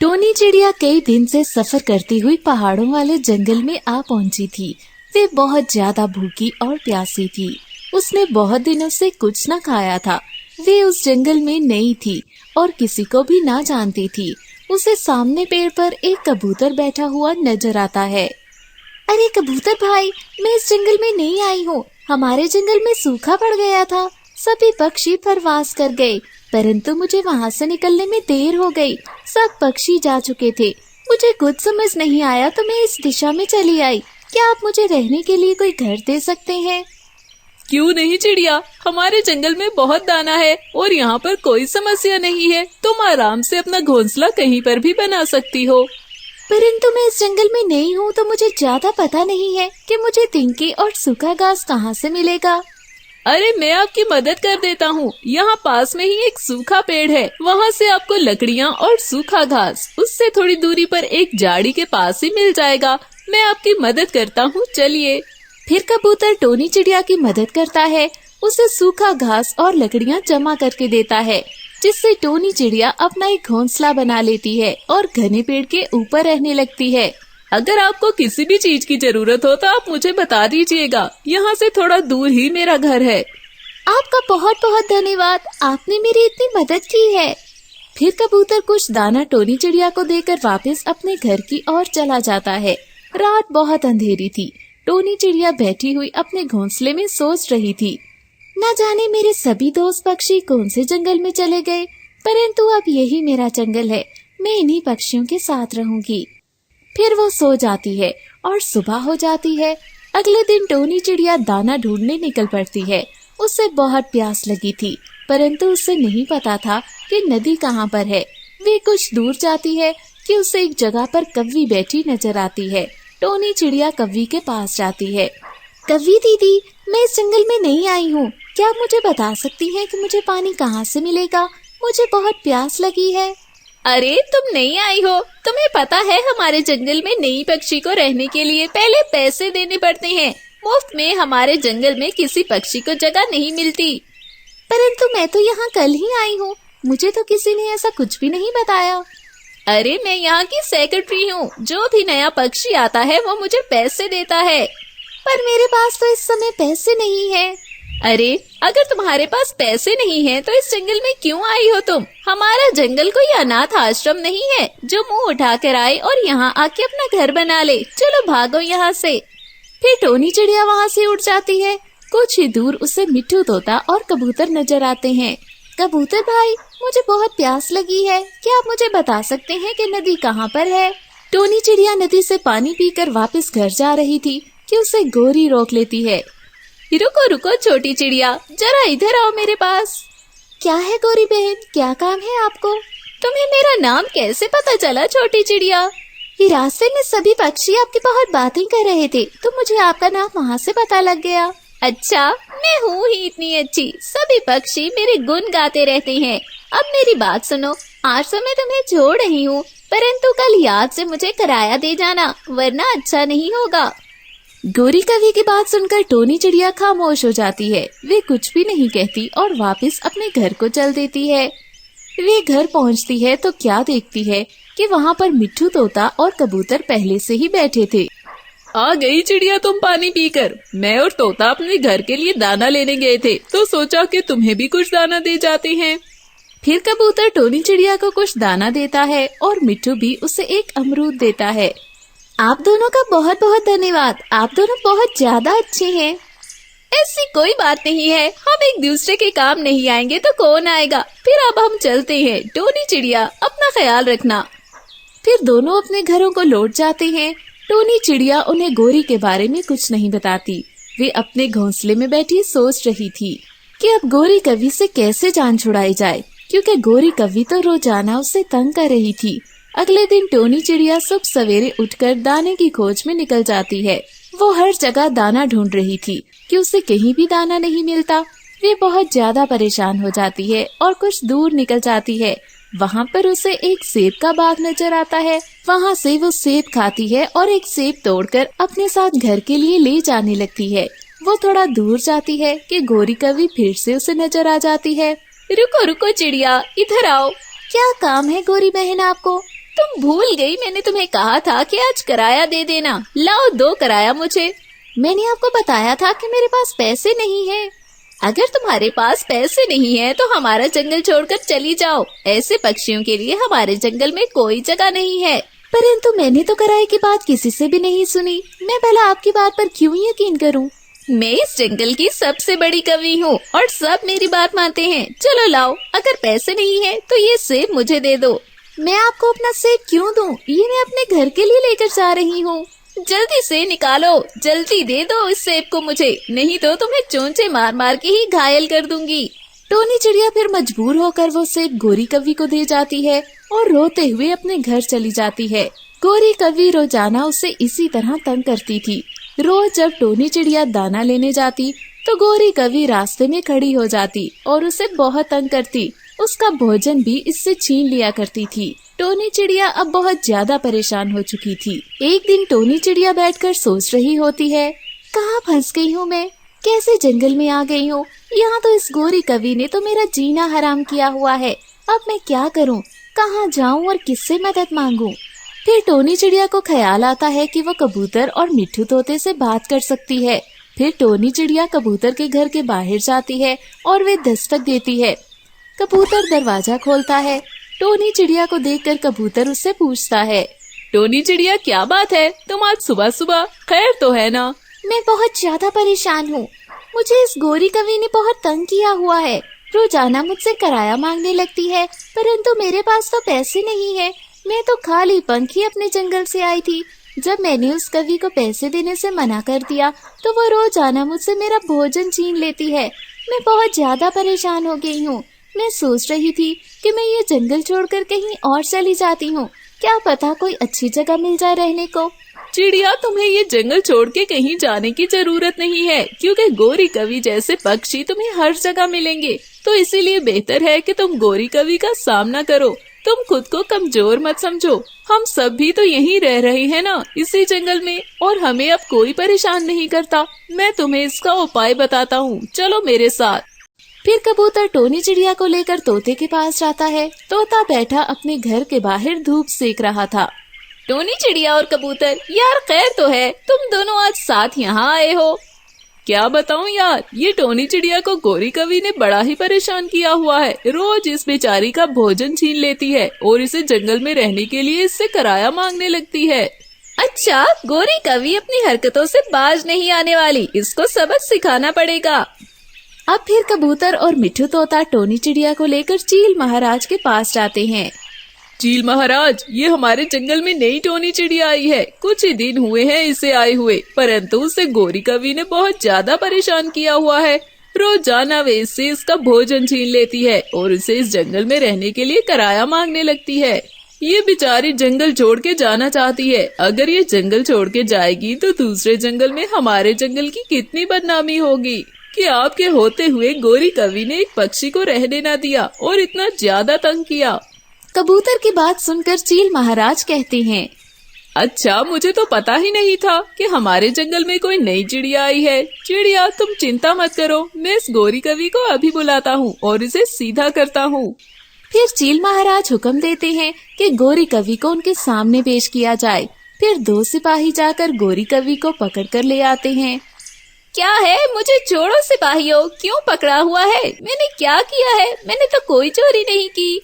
Tony चिड़िया कई दिन से सफर करती हुई पहाड़ों वाले जंगल में आ पहुंची थी। वे बहुत ज्यादा भूखी और प्यासी थी। उसने बहुत दिनों से कुछ न खाया था। वे उस जंगल में नई थी और किसी को भी ना जानती थी। उसे सामने पेड़ पर एक कबूतर बैठा हुआ नजर आता है। अरे कबूतर भाई, मैं इस जंगल में नहीं आई हूँ। हमारे जंगल में सूखा पड़ गया था। सभी पक्षी प्रवास कर गए, परंतु मुझे वहाँ से निकलने में देर हो गई। सब पक्षी जा चुके थे। मुझे कुछ समझ नहीं आया तो मैं इस दिशा में चली आई। क्या आप मुझे रहने के लिए कोई घर दे सकते हैं? क्यों नहीं चिड़िया, हमारे जंगल में बहुत दाना है और यहाँ पर कोई समस्या नहीं है। तुम आराम से अपना घोंसला कहीं पर भी बना सकती हो। परंतु मैं इस जंगल में नई हूँ तो मुझे ज्यादा पता नहीं है कि मुझे तिनकी और सूखा घास कहाँ से मिलेगा। अरे मैं आपकी मदद कर देता हूँ। यहाँ पास में ही एक सूखा पेड़ है, वहाँ से आपको लकड़ियाँ और सूखा घास उससे थोड़ी दूरी पर एक झाड़ी के पास ही मिल जाएगा। मैं आपकी मदद करता हूँ, चलिए। फिर कबूतर टोनी चिड़िया की मदद करता है। उसे सूखा घास और लकड़ियाँ जमा करके देता है, जिससे टोनी चिड़िया अपना एक घोंसला बना लेती है और घने पेड़ के ऊपर रहने लगती है। अगर आपको किसी भी चीज की जरूरत हो तो आप मुझे बता दीजिएगा। यहाँ से थोड़ा दूर ही मेरा घर है। आपका बहुत बहुत धन्यवाद, आपने मेरी इतनी मदद की है। फिर कबूतर कुछ दाना टोनी चिड़िया को देकर वापस अपने घर की ओर चला जाता है। रात बहुत अंधेरी थी। टोनी चिड़िया बैठी हुई अपने घोंसले में सोच रही थी, न जाने मेरे सभी दोस्त पक्षी कौन से जंगल में चले गए, परंतु अब यही मेरा जंगल है। मैं इन्हीं पक्षियों के साथ रहूंगी। फिर वो सो जाती है और सुबह हो जाती है। अगले दिन टोनी चिड़िया दाना ढूंढने निकल पड़ती है। उसे बहुत प्यास लगी थी, परंतु उसे नहीं पता था कि नदी कहाँ पर है। वे कुछ दूर जाती है कि उसे एक जगह पर कव्वी बैठी नजर आती है। टोनी चिड़िया कव्वी के पास जाती है। कव्वी दीदी, मैं इस जंगल में नहीं आई हूँ। क्या आप मुझे बता सकती हैं कि मुझे पानी कहाँ से मिलेगा? मुझे बहुत प्यास लगी है। अरे तुम नहीं आई हो, तुम्हें पता है हमारे जंगल में नई पक्षी को रहने के लिए पहले पैसे देने पड़ते हैं। मुफ्त में हमारे जंगल में किसी पक्षी को जगह नहीं मिलती। परंतु मैं तो यहाँ कल ही आई हूँ, मुझे तो किसी ने ऐसा कुछ भी नहीं बताया। अरे मैं यहाँ की सेक्रेटरी हूँ। जो भी नया पक्षी आता है वो मुझे पैसे देता है। पर मेरे पास तो इस समय पैसे नहीं है। अरे अगर तुम्हारे पास पैसे नहीं है तो इस जंगल में क्यों आई हो तुम? हमारा जंगल कोई अनाथ आश्रम नहीं है जो मुंह उठा कर आए और यहाँ आके अपना घर बना ले। चलो भागो यहाँ से। फिर टोनी चिड़िया वहाँ से उड़ जाती है। कुछ ही दूर उसे मिट्ठू तोता और कबूतर नजर आते हैं। कबूतर भाई, मुझे बहुत प्यास लगी है। क्या आप मुझे बता सकते हैं कि नदी कहाँ पर है? टोनी चिड़िया नदी से पानी पीकर वापस घर जा रही थी कि उसे गोरी रोक लेती है। रुको रुको छोटी चिड़िया, जरा इधर आओ मेरे पास। क्या है गोरी बहन, क्या काम है आपको? तुम्हें मेरा नाम कैसे पता चला छोटी चिड़िया? ये रास्ते में सभी पक्षी आपकी बहुत बातें कर रहे थे तो मुझे आपका नाम वहाँ से पता लग गया। अच्छा, मैं हूँ ही इतनी अच्छी। सभी पक्षी मेरे गुण गाते रहते हैं। अब मेरी बात सुनो, आज तो मैं तुम्हें छोड़ रही हूँ, परंतु कल याद से मुझे किराया दे जाना, वरना अच्छा नहीं होगा। गोरी कवि की बात सुनकर टोनी चिड़िया खामोश हो जाती है। वे कुछ भी नहीं कहती और वापस अपने घर को चल देती है। वे घर पहुंचती है तो क्या देखती है कि वहाँ पर मिट्ठू तोता और कबूतर पहले से ही बैठे थे। आ गई चिड़िया तुम पानी पीकर। मैं और तोता अपने घर के लिए दाना लेने गए थे तो सोचा कि तुम्हें भी कुछ दाना दे जाते हैं। फिर कबूतर टोनी चिड़िया को कुछ दाना देता है और मिट्ठू भी उसे एक अमरूद देता है। आप दोनों का बहुत बहुत धन्यवाद, आप दोनों बहुत ज्यादा अच्छे हैं। ऐसी कोई बात नहीं है, हम एक दूसरे के काम नहीं आएंगे तो कौन आएगा। फिर अब हम चलते हैं। टोनी चिड़िया, अपना ख्याल रखना। फिर दोनों अपने घरों को लौट जाते हैं। टोनी चिड़िया उन्हें गोरी के बारे में कुछ नहीं बताती। वे अपने घोंसले में बैठी सोच रही थी कि अब गोरी कवि से कैसे जान छुड़ाई जाए, क्योंकि गोरी कवि तो रोजाना उससे तंग कर रही थी। अगले दिन टोनी चिड़िया सुबह सवेरे उठकर दाने की खोज में निकल जाती है। वो हर जगह दाना ढूंढ रही थी कि उसे कहीं भी दाना नहीं मिलता। वे बहुत ज्यादा परेशान हो जाती है और कुछ दूर निकल जाती है। वहाँ पर उसे एक सेब का बाग नजर आता है। वहाँ से वो सेब खाती है और एक सेब तोड़कर अपने साथ घर के लिए ले जाने लगती है। वो थोड़ा दूर जाती है कि गोरी कवि फिर से उसे नजर आ जाती है। रुको रुको चिड़िया, इधर आओ। क्या काम है गोरी बहन आपको? तुम भूल गई मैंने तुम्हें कहा था कि आज किराया दे देना। लाओ 2 किराया मुझे। मैंने आपको बताया था कि मेरे पास पैसे नहीं है। अगर तुम्हारे पास पैसे नहीं है तो हमारा जंगल छोड़कर चली जाओ। ऐसे पक्षियों के लिए हमारे जंगल में कोई जगह नहीं है। परंतु मैंने तो किराए की बात किसी से भी नहीं सुनी। मैं भला आपकी बात पर क्यों यकीन करूं? मैं इस जंगल की सबसे बड़ी कवि हूँ और सब मेरी बात मानते हैं। चलो लाओ, अगर पैसे नहीं है तो ये सेब मुझे दे दो। मैं आपको अपना सेब क्यों दूं? ये मैं अपने घर के लिए लेकर जा रही हूँ। जल्दी से निकालो, जल्दी दे दो इस सेब को मुझे, नहीं तो तुम्हें चोंचे मार मार के ही घायल कर दूंगी। टोनी चिड़िया फिर मजबूर होकर वो सेब गोरी कवि को दे जाती है और रोते हुए अपने घर चली जाती है। गोरी कवि रोजाना उसे इसी तरह तंग करती थी। रोज जब टोनी चिड़िया दाना लेने जाती तो गोरी कवि रास्ते में खड़ी हो जाती और उसे बहुत तंग करती। उसका भोजन भी इससे छीन लिया करती थी। टोनी चिड़िया अब बहुत ज्यादा परेशान हो चुकी थी। एक दिन टोनी चिड़िया बैठकर सोच रही होती है, कहाँ फंस गई हूँ मैं? कैसे जंगल में आ गई हूँ? यहाँ तो इस गोरी कवि ने तो मेरा जीना हराम किया हुआ है। अब मैं क्या करूँ? कहाँ जाऊँ और किससे मदद मांगूं? फिर टोनी चिड़िया को ख्याल आता है कि वो कबूतर और मिट्ठू तोते से बात कर सकती है। फिर टोनी चिड़िया कबूतर के घर के बाहर जाती है और वे दस्तक देती है। कबूतर दरवाजा खोलता है। टोनी चिड़िया को देखकर कबूतर उससे पूछता है, टोनी चिड़िया क्या बात है? तुम आज सुबह सुबह, खैर तो है ना? मैं बहुत ज्यादा परेशान हूँ। मुझे इस गोरी कवि ने बहुत तंग किया हुआ है। रोजाना मुझसे किराया मांगने लगती है, परंतु मेरे पास तो पैसे नहीं है। मैं तो खाली पंखी अपने जंगल से आई थी। जब मैंने उस कवि को पैसे देने से मना कर दिया तो वो रोजाना मुझसे मेरा भोजन छीन लेती है। मैं बहुत ज्यादा परेशान हो गई हूँ। मैं सोच रही थी कि मैं ये जंगल छोड़कर कहीं और चली जाती हूँ। क्या पता कोई अच्छी जगह मिल जाए रहने को। चिड़िया, तुम्हें ये जंगल छोड़ के कहीं जाने की जरूरत नहीं है, क्योंकि गोरी कवि जैसे पक्षी तुम्हें हर जगह मिलेंगे। तो इसीलिए बेहतर है कि तुम गोरी कवि का सामना करो। तुम खुद को कमजोर मत समझो। हम सब भी तो यहीं रह रहे हैं ना, इसी जंगल में, और हमें अब कोई परेशान नहीं करता। मैं तुम्हें इसका उपाय बताता हूँ, चलो मेरे साथ। फिर कबूतर टोनी चिड़िया को लेकर तोते के पास जाता है। तोता बैठा अपने घर के बाहर धूप सेक रहा था। टोनी चिड़िया और कबूतर, यार खैर तो है, तुम दोनों आज साथ यहाँ आए हो। क्या बताऊं यार, ये टोनी चिड़िया को गोरी कवि ने बड़ा ही परेशान किया हुआ है। रोज इस बेचारी का भोजन छीन लेती है और इसे जंगल में रहने के लिए इससे किराया मांगने लगती है। अच्छा, गोरी कवि अपनी हरकतों से बाज नहीं आने वाली, इसको सबक सिखाना पड़ेगा। अब फिर कबूतर और मिट्ठू तोता टोनी चिड़िया को लेकर चील महाराज के पास जाते हैं। चील महाराज, ये हमारे जंगल में नई टोनी चिड़िया आई है। कुछ ही दिन हुए हैं इसे आए हुए, परंतु उसे गोरी कवि ने बहुत ज्यादा परेशान किया हुआ है। रोजाना वे इससे इसका भोजन छीन लेती है और इसे इस जंगल में रहने के लिए किराया मांगने लगती है। ये बेचारी जंगल छोड़ के जाना चाहती है। अगर ये जंगल छोड़ के जाएगी तो दूसरे जंगल में हमारे जंगल की कितनी बदनामी होगी कि आपके होते हुए गोरी कवि ने एक पक्षी को रहने न दिया और इतना ज्यादा तंग किया। कबूतर की बात सुनकर चील महाराज कहते हैं, अच्छा, मुझे तो पता ही नहीं था कि हमारे जंगल में कोई नई चिड़िया आई है। चिड़िया, तुम चिंता मत करो, मैं इस गोरी कवि को अभी बुलाता हूँ और इसे सीधा करता हूँ। फिर चील महाराज हुक्म देते हैं कि गोरी कवि को उनके सामने पेश किया जाए। फिर 2 सिपाही जाकर गोरी कवि को पकड़ कर ले आते हैं। क्या है, मुझे छोड़ो सिपाहियों, क्यों पकड़ा हुआ है? मैंने क्या किया है? मैंने तो कोई चोरी नहीं की।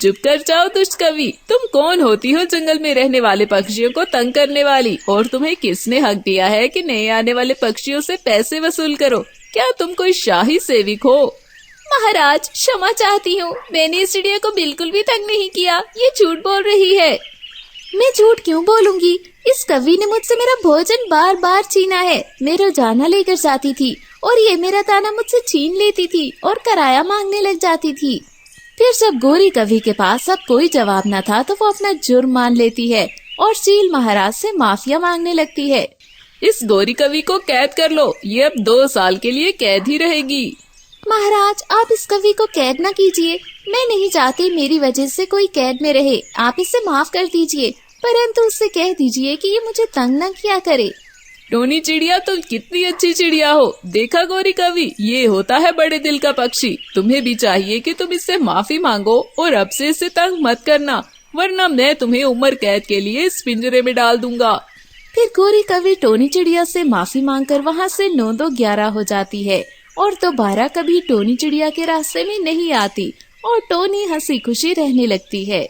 चुप कर जाओ दुष्ट कवि, तुम कौन होती हो जंगल में रहने वाले पक्षियों को तंग करने वाली? और तुम्हें किसने हक दिया है कि नए आने वाले पक्षियों से पैसे वसूल करो? क्या तुम कोई शाही सेविक हो? महाराज, क्षमा चाहती हूँ, मैंने इस चिड़िया को बिल्कुल भी तंग नहीं किया। ये झूठ बोल रही है। मैं झूठ क्यों बोलूंगी? इस कवि ने मुझसे मेरा भोजन बार बार छीना है। मैं रोजाना लेकर जाती थी और ये मेरा दाना मुझसे छीन लेती थी और किराया मांगने लग जाती थी। फिर जब गोरी कवि के पास अब कोई जवाब न था तो वो अपना जुर्म मान लेती है और चील महाराज से माफिया मांगने लगती है। इस गोरी कवि को कैद कर लो, ये अब 2 साल के लिए कैद ही रहेगी। महाराज, आप इस कवि को कैद न कीजिए। मैं नहीं चाहती मेरी वजह से कोई कैद में रहे। आप इसे माफ कर दीजिए, परंतु उससे कह दीजिए कि ये मुझे तंग न किया करे। टोनी चिड़िया, तुम कितनी अच्छी चिड़िया हो। देखा गोरी कवि, ये होता है बड़े दिल का पक्षी। तुम्हें भी चाहिए कि तुम इससे माफी मांगो और अब से इसे तंग मत करना। वरना मैं तुम्हें उम्र कैद के लिए इस पिंजरे में डाल दूंगा। फिर गोरी कौवी टोनी चिड़िया से माफी मांगकर वहाँ से 9-2-11 हो जाती है और दोबारा कभी टोनी चिड़िया के रास्ते में नहीं आती और टोनी हंसी खुशी रहने लगती है।